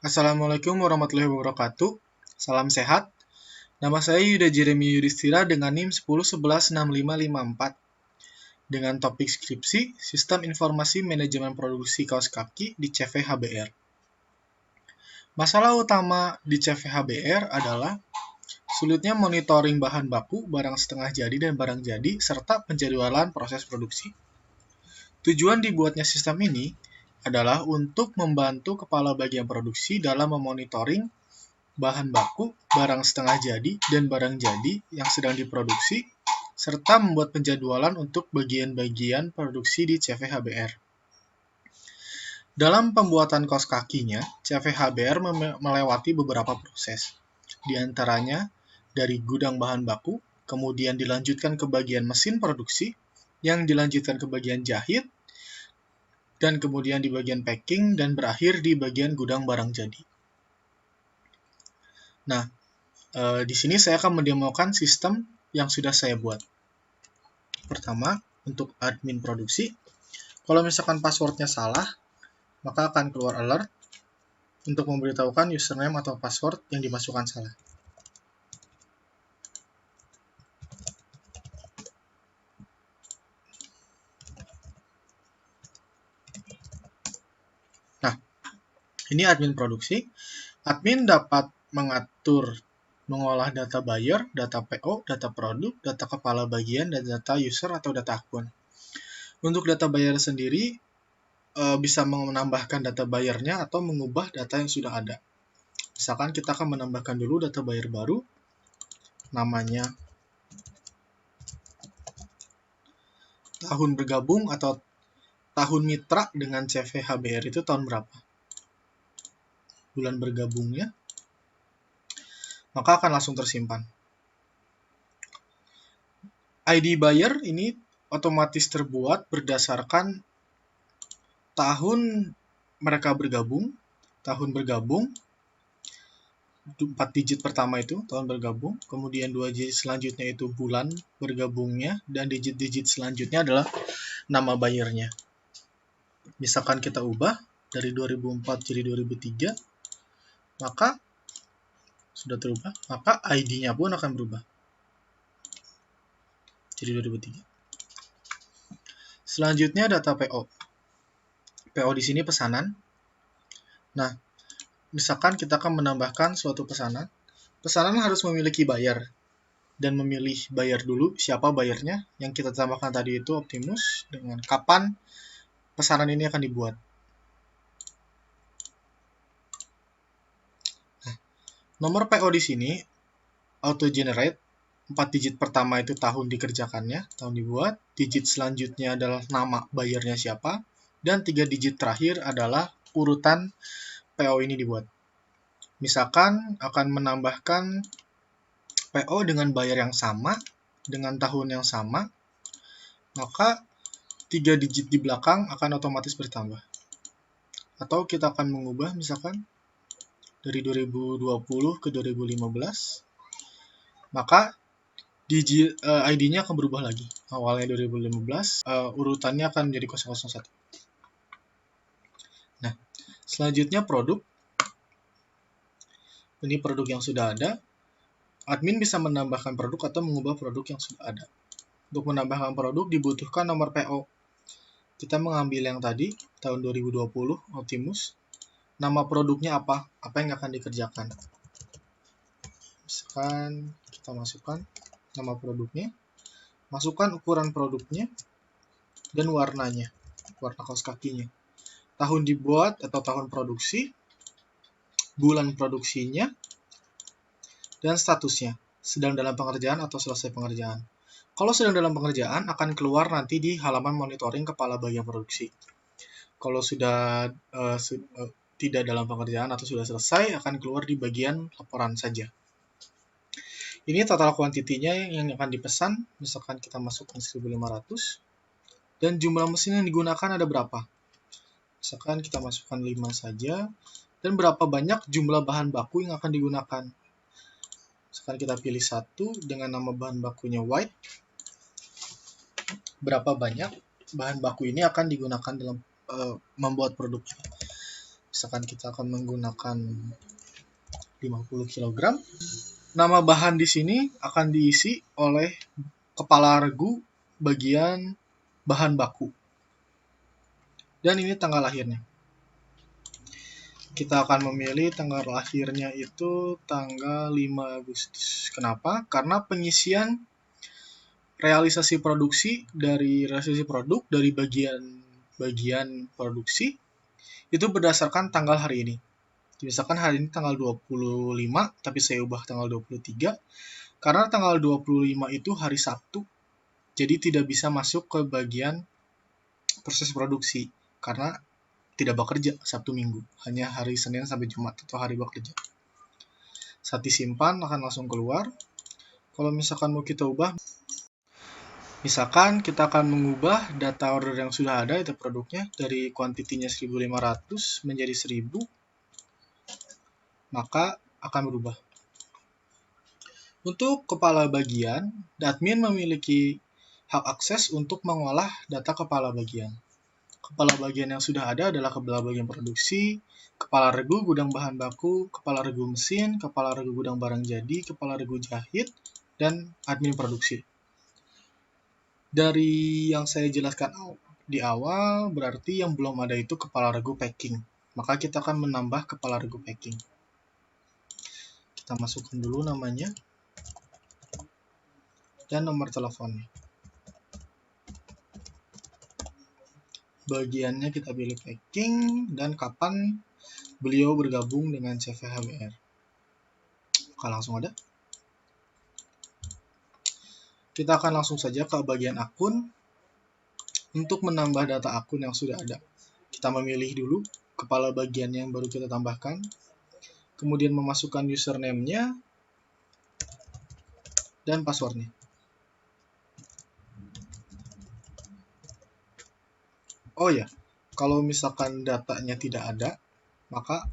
Assalamualaikum warahmatullahi wabarakatuh. Salam sehat. Nama saya Yuda Jeremy Yudhistira dengan NIM 10116554 dengan topik skripsi Sistem Informasi Manajemen Produksi Kaos Kaki di CVHBR. Masalah utama di CVHBR adalah sulitnya monitoring bahan baku, barang setengah jadi dan barang jadi, serta penjadwalan proses produksi. Tujuan dibuatnya sistem ini adalah untuk membantu kepala bagian produksi dalam memonitoring bahan baku, barang setengah jadi, dan barang jadi yang sedang diproduksi, serta membuat penjadwalan untuk bagian-bagian produksi di CVHBR. Dalam pembuatan kaos kakinya, CVHBR melewati beberapa proses. Di antaranya, dari gudang bahan baku, kemudian dilanjutkan ke bagian mesin produksi, yang dilanjutkan ke bagian jahit, dan kemudian di bagian packing, dan berakhir di bagian gudang barang jadi. Nah, di sini saya akan mendemokan sistem yang sudah saya buat. Pertama, untuk admin produksi, kalau misalkan passwordnya salah, maka akan keluar alert untuk memberitahukan username atau password yang dimasukkan salah. Nah, ini admin produksi. Admin dapat mengolah data buyer, data PO, data produk, data kepala bagian, dan data user atau data akun. Untuk data buyer sendiri, bisa menambahkan data bayarnya atau mengubah data yang sudah ada. Misalkan kita akan menambahkan dulu data buyer baru, namanya tahun bergabung atau tahun mitra dengan CVHBR itu tahun berapa. Bulan bergabungnya, maka akan langsung tersimpan. ID buyer ini otomatis terbuat berdasarkan tahun mereka bergabung, tahun bergabung, 4 digit pertama itu tahun bergabung, kemudian 2 digit selanjutnya itu bulan bergabungnya, dan digit-digit selanjutnya adalah nama buyernya. Misalkan kita ubah dari 2004 jadi 2003, maka sudah terubah, maka ID-nya pun akan berubah jadi 2003. Selanjutnya data PO. PO di sini pesanan. Nah, misalkan kita akan menambahkan suatu pesanan. Pesanan harus memiliki buyer dan memilih buyer dulu, siapa buyernya. Yang kita tambahkan tadi itu Optimus dengan kapan pesanan ini akan dibuat. Nah, nomor PO di sini auto generate. 4 digit pertama itu tahun dikerjakannya, tahun dibuat. Digit selanjutnya adalah nama buyernya siapa, dan 3 digit terakhir adalah urutan PO ini dibuat. Misalkan akan menambahkan PO dengan buyer yang sama, dengan tahun yang sama, maka 3 digit di belakang akan otomatis bertambah. Atau kita akan mengubah misalkan dari 2020 ke 2015, maka ID-nya akan berubah lagi. Awalnya 2015, urutannya akan menjadi 001. Nah, selanjutnya produk. Ini produk yang sudah ada. Admin bisa menambahkan produk atau mengubah produk yang sudah ada. Untuk menambahkan produk dibutuhkan nomor PO. Kita mengambil yang tadi, tahun 2020, Optimus. Nama produknya apa? Apa yang akan dikerjakan? Misalkan kita masukkan nama produknya, masukkan ukuran produknya, dan warnanya, warna kaos kakinya. Tahun dibuat atau tahun produksi, bulan produksinya, dan statusnya, sedang dalam pengerjaan atau selesai pengerjaan. Kalau sedang dalam pengerjaan, akan keluar nanti di halaman monitoring kepala bagian produksi. Kalau sudah tidak dalam pengerjaan atau sudah selesai, akan keluar di bagian laporan saja. Ini total kuantitinya yang akan dipesan, misalkan kita masukkan 1500, dan jumlah mesin yang digunakan ada berapa. Misalkan kita masukkan 5 saja, dan berapa banyak jumlah bahan baku yang akan digunakan. Misalkan kita pilih 1 dengan nama bahan bakunya white, berapa banyak bahan baku ini akan digunakan dalam membuat produknya. Misalkan kita akan menggunakan 50 kg. Nama bahan di sini akan diisi oleh kepala regu bagian bahan baku. Dan ini tanggal lahirnya. Kita akan memilih tanggal lahirnya itu tanggal 5 Agustus. Kenapa? Karena pengisian realisasi produk dari bagian produksi itu berdasarkan tanggal hari ini. Misalkan hari ini tanggal 25, tapi saya ubah tanggal 23, karena tanggal 25 itu hari Sabtu, jadi tidak bisa masuk ke bagian proses produksi, karena tidak bekerja Sabtu Minggu, hanya hari Senin sampai Jumat atau hari bekerja. Saat disimpan akan langsung keluar. Kalau misalkan mau kita ubah, misalkan kita akan mengubah data order yang sudah ada, itu produknya, dari kuantitinya 1500 menjadi 1000, maka akan berubah. Untuk kepala bagian, admin memiliki hak akses untuk mengolah data kepala bagian. Kepala bagian yang sudah ada adalah kepala bagian produksi, kepala regu gudang bahan baku, kepala regu mesin, kepala regu gudang barang jadi, kepala regu jahit, dan admin produksi. Dari yang saya jelaskan di awal, berarti yang belum ada itu kepala regu packing. Maka kita akan menambah kepala regu packing. Kita masukkan dulu namanya dan nomor teleponnya. Bagiannya kita pilih packing dan kapan beliau bergabung dengan CVHBR. Maka langsung ada. Kita akan langsung saja ke bagian akun untuk menambah data akun yang sudah ada. Kita memilih dulu kepala bagian yang baru kita tambahkan, kemudian memasukkan username-nya dan password-nya. Oh ya, kalau misalkan datanya tidak ada, maka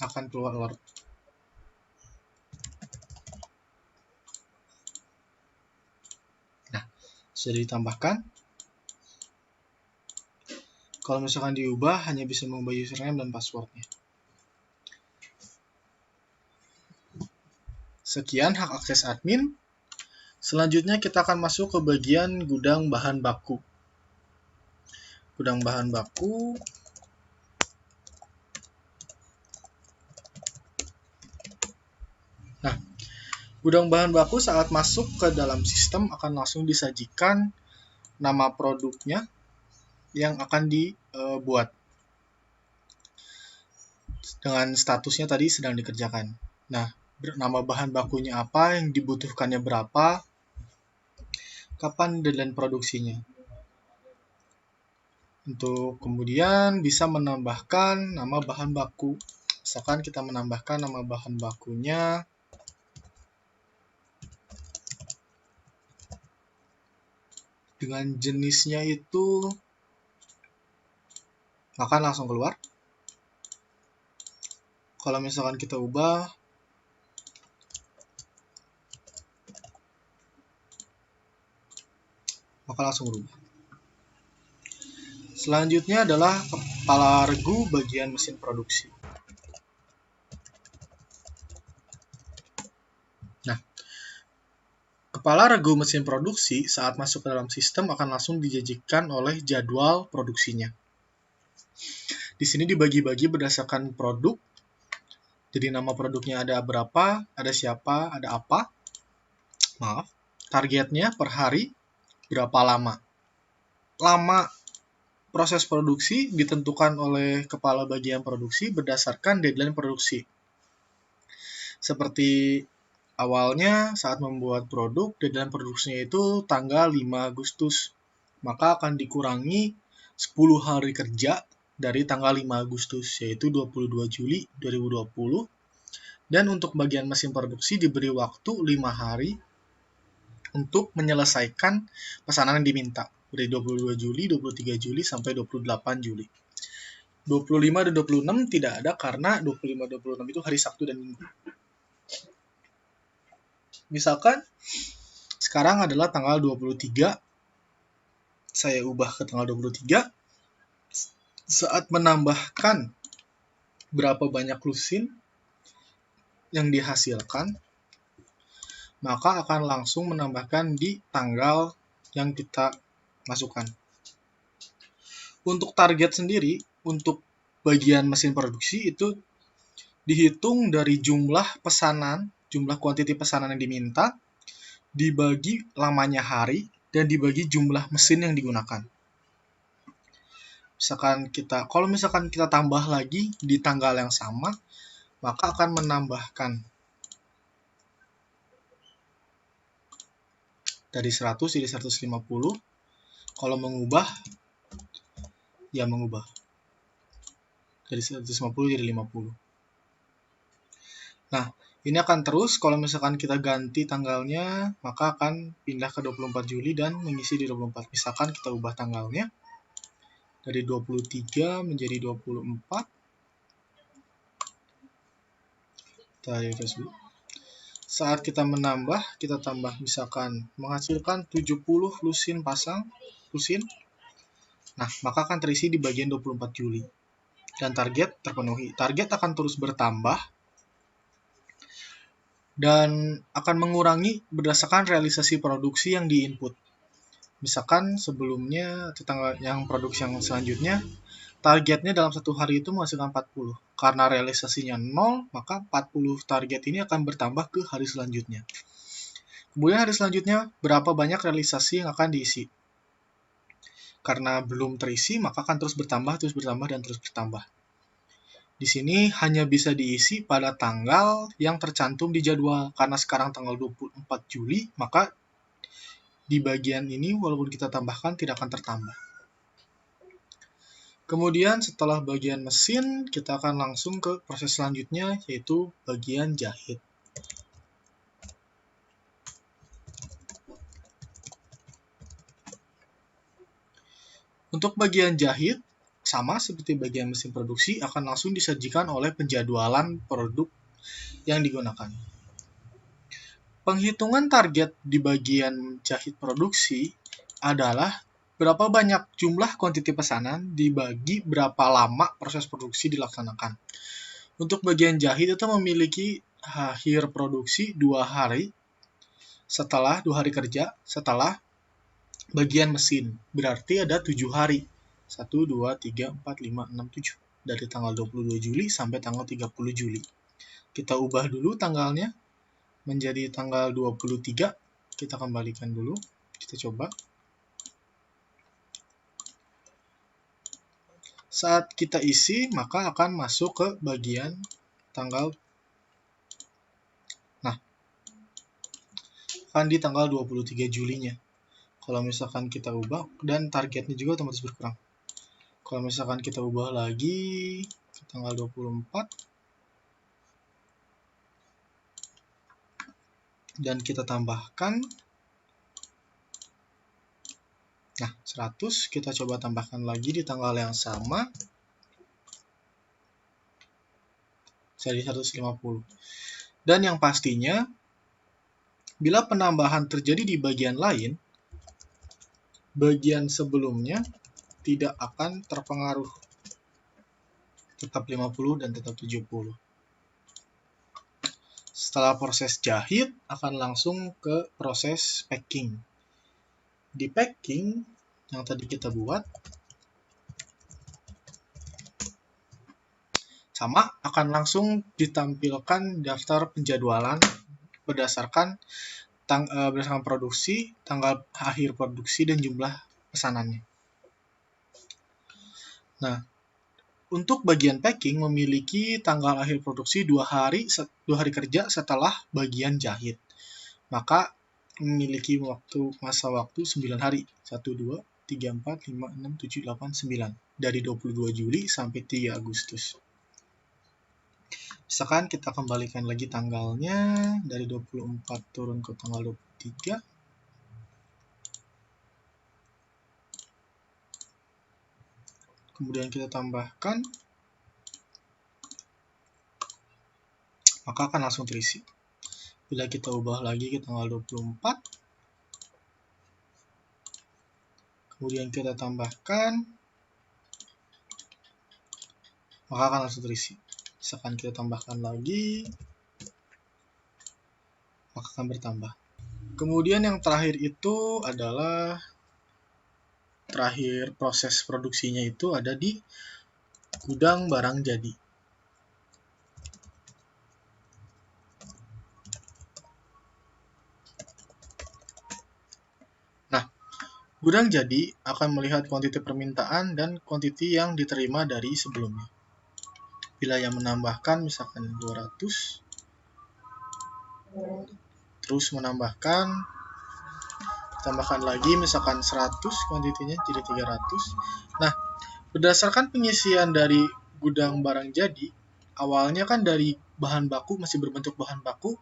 akan keluar alert. Nah, sudah ditambahkan. Kalau misalkan diubah, hanya bisa mengubah username dan password-nya. Sekian hak akses admin. Selanjutnya kita akan masuk ke bagian gudang bahan baku. Gudang bahan baku. Nah, gudang bahan baku saat masuk ke dalam sistem akan langsung disajikan nama produknya yang akan dibuat. Dengan statusnya tadi sedang dikerjakan. Nah, nama bahan bakunya apa, yang dibutuhkannya berapa, kapan deadline produksinya. Untuk kemudian bisa menambahkan nama bahan baku. Misalkan kita menambahkan nama bahan bakunya dengan jenisnya itu, maka langsung keluar. Kalau misalkan kita ubah, maka langsung berubah. Selanjutnya adalah kepala regu bagian mesin produksi. Nah, kepala regu mesin produksi saat masuk ke dalam sistem akan langsung dijajikan oleh jadwal produksinya. Di sini dibagi-bagi berdasarkan produk. Jadi nama produknya ada berapa, ada siapa, ada apa. Maaf, targetnya per hari berapa lama. Lama proses produksi ditentukan oleh kepala bagian produksi berdasarkan deadline produksi. Seperti awalnya saat membuat produk, deadline produksinya itu tanggal 5 Agustus. Maka akan dikurangi 10 hari kerja dari tanggal 5 Agustus, yaitu 22 Juli 2020. Dan untuk bagian mesin produksi diberi waktu 5 hari untuk menyelesaikan pesanan yang diminta. Dari 22 Juli, 23 Juli, sampai 28 Juli. 25 dan 26 tidak ada karena 25 dan 26 itu hari Sabtu dan Minggu. Misalkan sekarang adalah tanggal 23, saya ubah ke tanggal 23. Saat menambahkan berapa banyak lusin yang dihasilkan, maka akan langsung menambahkan di tanggal yang kita masukkan. Untuk target sendiri, untuk bagian mesin produksi itu dihitung dari jumlah pesanan, jumlah kuantiti pesanan yang diminta, dibagi lamanya hari, dan dibagi jumlah mesin yang digunakan. Kalau misalkan kita tambah lagi di tanggal yang sama, maka akan menambahkan dari 100 jadi 150. Kalau mengubah, ya mengubah. Dari 150 jadi 50. Nah, ini akan terus, kalau misalkan kita ganti tanggalnya, maka akan pindah ke 24 Juli dan mengisi di 24. Misalkan kita ubah tanggalnya dari 23 menjadi 24. Saat kita menambah, kita tambah misalkan menghasilkan 70 lusin pasang, lusin. Nah, maka akan terisi di bagian 24 Juli. Dan target terpenuhi. Target akan terus bertambah dan akan mengurangi berdasarkan realisasi produksi yang di-input. Misalkan sebelumnya tetangga yang produksi yang selanjutnya targetnya dalam satu hari itu menghasilkan 40. Karena realisasinya 0, maka 40 target ini akan bertambah ke hari selanjutnya. Kemudian hari selanjutnya berapa banyak realisasi yang akan diisi. Karena belum terisi, maka akan terus bertambah, dan terus bertambah. Di sini hanya bisa diisi pada tanggal yang tercantum di jadwal. Karena sekarang tanggal 24 Juli, maka di bagian ini walaupun kita tambahkan tidak akan tertambah. Kemudian setelah bagian mesin, kita akan langsung ke proses selanjutnya, yaitu bagian jahit. Untuk bagian jahit, sama seperti bagian mesin produksi, akan langsung disajikan oleh penjadwalan produk yang digunakan. Penghitungan target di bagian jahit produksi adalah berapa banyak jumlah kuantiti pesanan dibagi berapa lama proses produksi dilaksanakan. Untuk bagian jahit itu memiliki akhir produksi 2 hari kerja setelah bagian mesin. Berarti ada 7 hari. 1, 2, 3, 4, 5, 6, 7. Dari tanggal 22 Juli sampai tanggal 30 Juli. Kita ubah dulu tanggalnya menjadi tanggal 23. Kita kembalikan dulu. Kita coba. Saat kita isi, maka akan masuk ke bagian tanggal. Nah, akan di tanggal 23 Julinya. Kalau misalkan kita ubah, dan targetnya juga otomatis berkurang. Kalau misalkan kita ubah lagi ke tanggal 24, dan kita tambahkan, nah 100, kita coba tambahkan lagi di tanggal yang sama, jadi 150. Dan yang pastinya, bila penambahan terjadi di bagian lain, bagian sebelumnya tidak akan terpengaruh. Tetap 50 dan tetap 70. Setelah proses jahit, akan langsung ke proses packing. Di packing, yang tadi kita buat, sama, akan langsung ditampilkan daftar penjadwalan berdasarkan produksi, tanggal akhir produksi, dan jumlah pesanannya. Nah, untuk bagian packing memiliki tanggal akhir produksi 2 hari kerja setelah bagian jahit. Maka memiliki masa waktu 9 hari. 1, 2, 3, 4, 5, 6, 7, 8, 9. Dari 22 Juli sampai 3 Agustus. Misalkan kita kembalikan lagi tanggalnya dari 24 turun ke tanggal 23. Kemudian kita tambahkan, maka akan langsung terisi. Bila kita ubah lagi ke tanggal 24, kemudian kita tambahkan, maka akan langsung terisi. Misalkan kita tambahkan lagi, maka akan bertambah. Kemudian yang terakhir itu adalah terakhir proses produksinya itu ada di gudang barang jadi. Nah, gudang jadi akan melihat kuantiti permintaan dan kuantiti yang diterima dari sebelumnya. Bila yang menambahkan misalkan 200, terus menambahkan, tambahkan lagi misalkan 100 kuantitinya jadi 300. Nah, berdasarkan pengisian dari gudang barang jadi, awalnya kan dari bahan baku, masih berbentuk bahan baku,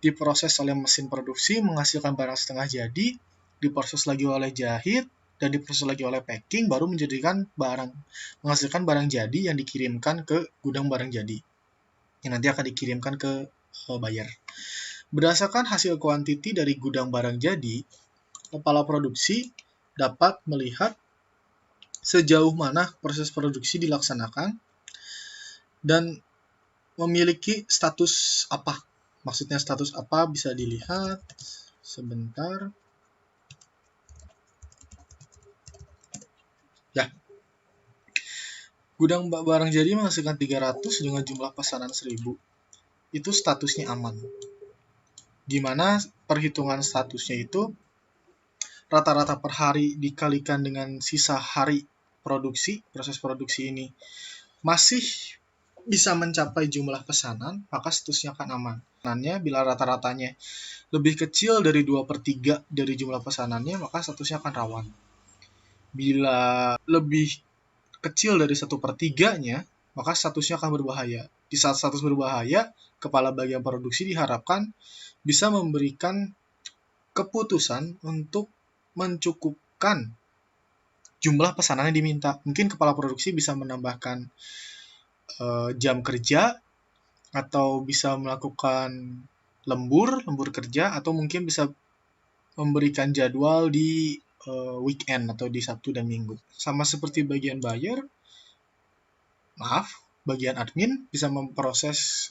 diproses oleh mesin produksi menghasilkan barang setengah jadi, diproses lagi oleh jahit, dan diproses lagi oleh packing, baru menghasilkan barang jadi yang dikirimkan ke gudang barang jadi, yang nanti akan dikirimkan ke buyer. Berdasarkan hasil kuantiti dari gudang barang jadi, kepala produksi dapat melihat sejauh mana proses produksi dilaksanakan dan memiliki status apa. Maksudnya status apa bisa dilihat sebentar. Ya. Gudang barang jadi menghasilkan 300 dengan jumlah pesanan 1000. Itu statusnya aman. Gimana perhitungan statusnya itu rata-rata per hari dikalikan dengan sisa hari produksi, proses produksi ini masih bisa mencapai jumlah pesanan, maka statusnya akan aman. Bila rata-ratanya lebih kecil dari 2/3 dari jumlah pesanannya, maka statusnya akan rawan. Bila lebih kecil dari 1/3-nya, maka statusnya akan berbahaya. Di saat status berbahaya, kepala bagian produksi diharapkan bisa memberikan keputusan untuk mencukupkan jumlah pesanan yang diminta. Mungkin kepala produksi bisa menambahkan jam kerja, atau bisa melakukan lembur kerja, atau mungkin bisa memberikan jadwal di weekend atau di Sabtu dan Minggu. Sama seperti bagian bagian admin bisa memproses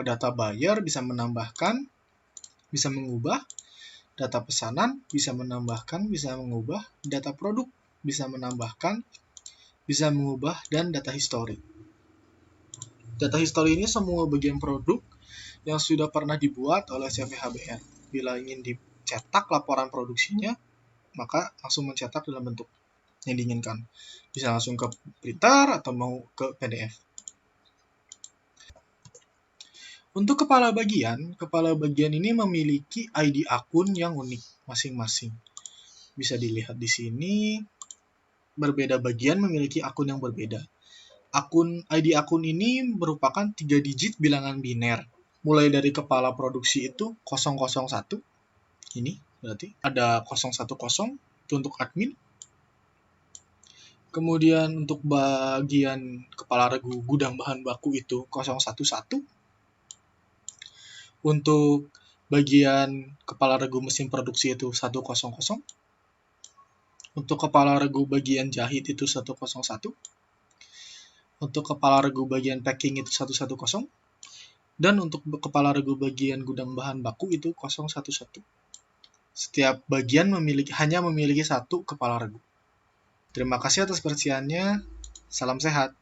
data buyer, bisa menambahkan, bisa mengubah data pesanan, bisa menambahkan, bisa mengubah data produk, bisa menambahkan, bisa mengubah, dan data history. Data history ini semua bagian produk yang sudah pernah dibuat oleh CVHBR. Bila ingin dicetak laporan produksinya, maka langsung mencetak dalam bentuk yang diinginkan. Bisa langsung ke printer atau mau ke PDF. Untuk kepala bagian ini memiliki ID akun yang unik masing-masing. Bisa dilihat di sini, berbeda bagian memiliki akun yang berbeda. ID akun ini merupakan 3 digit bilangan biner. Mulai dari kepala produksi itu 001, ini berarti ada 010 itu untuk admin. Kemudian untuk bagian kepala regu gudang bahan baku itu 011. Untuk bagian kepala regu mesin produksi itu 100. Untuk kepala regu bagian jahit itu 101. Untuk kepala regu bagian packing itu 110. Dan untuk kepala regu bagian gudang bahan baku itu 011. Setiap bagian hanya memiliki 1 kepala regu. Terima kasih atas perhatiannya. Salam sehat.